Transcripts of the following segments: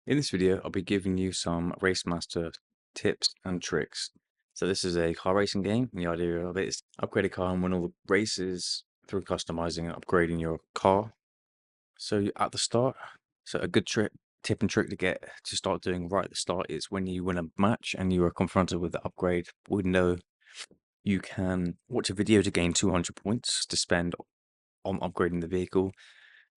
In this video, I'll be giving you some Race Master tips and tricks. So this is a car racing game, and the idea of it is to upgrade a car and win all the races through customizing and upgrading your car. So at the start, a good tip and trick to get to start doing right at the start is when you win a match and you are confronted with the upgrade window, you can watch a video to gain 200 points to spend on upgrading the vehicle.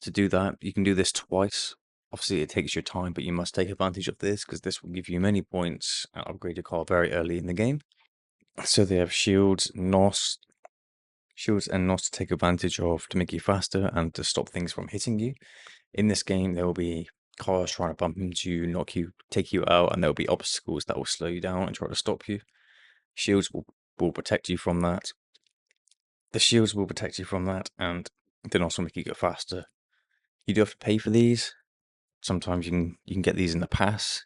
To do that, you can do this twice. Obviously, it takes your time, but you must take advantage of this because this will give you many points and upgrade your car very early in the game. So they have shields and NOS to take advantage of to make you faster and to stop things from hitting you. In this game, there will be cars trying to bump into you, knock you, take you out, and there will be obstacles that will slow you down and try to stop you. Shields will protect you from that. The shields will protect you from that, and then also make you go faster. You do have to pay for these. Sometimes you can get these in the pass.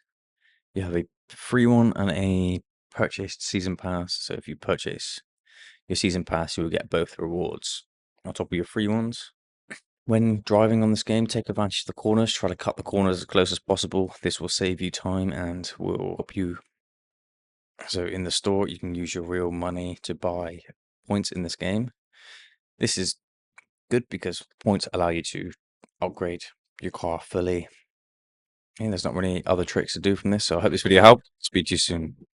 You have a free one and a purchased season pass. So if you purchase your season pass, you will get both rewards on top of your free ones. When driving on this game, take advantage of the corners. Try to cut the corners as close as possible. This will save you time and will help you. So in the store, you can use your real money to buy points in this game. This is good because points allow you to upgrade your car fully. And there's not really other tricks to do from this, so I hope this video helped. Speak to you soon.